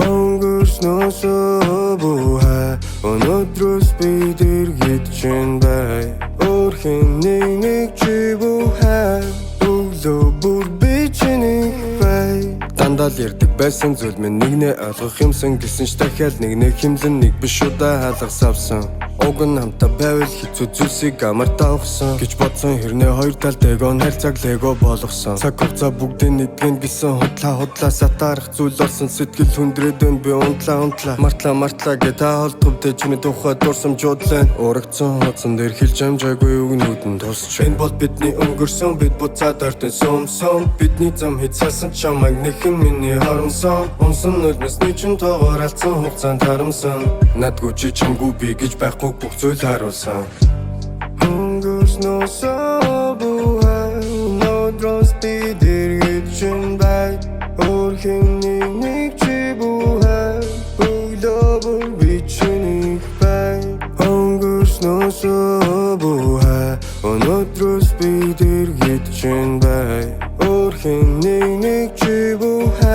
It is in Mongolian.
Өнгөрснөөсөө буhay өнөөдрөөс бид эргэж чинь бай өөрхийн нэг чи буhay өглөө бүр би чиний бай дандаа л ярддаг байсан зүйл минь нэгнээ ойлгох юмсан гэсэн ч дахиад нэг химлэн нэг биш удаа хаалгасавсан уг нь хамтаа байвал хэцүү зүйлсийг амар таахсан гэж бодсон хэрнээ хоёр талд эгон харьцаг лего болгосон цаг хугацаа бүгдийг нэгэн гэсэн худлаа сатарах зүйл орсон сэтгэл хүндрээд өн би унтлаа мартлаа гэ та холдгомтэй чиний тухай дурсамжуудлаа урагцсан хоцсон дээр хэлж амжаагүй үгнүүд нь тусч энэ бол бидний өнгөрсөн бид буцаад ортон сум бидний зам хийцсэн чамайг нэхэн миний харамсан унсан нулмсны чин тоогоор алдсан хугацаанд харамсан надгүй чи чамгүй би гэж байхгүй бүх зүйл харуулсан өнгөрснөөсөө буhay өнөөдрөөс бид эргэж чинь бай өөрхийн нэг чи буhay өглөө бүр би чиний бай өнгөрснөөсөө буhay өнөөдрөөс бид эргэж чинь бай өөрхийн нэг чи буhay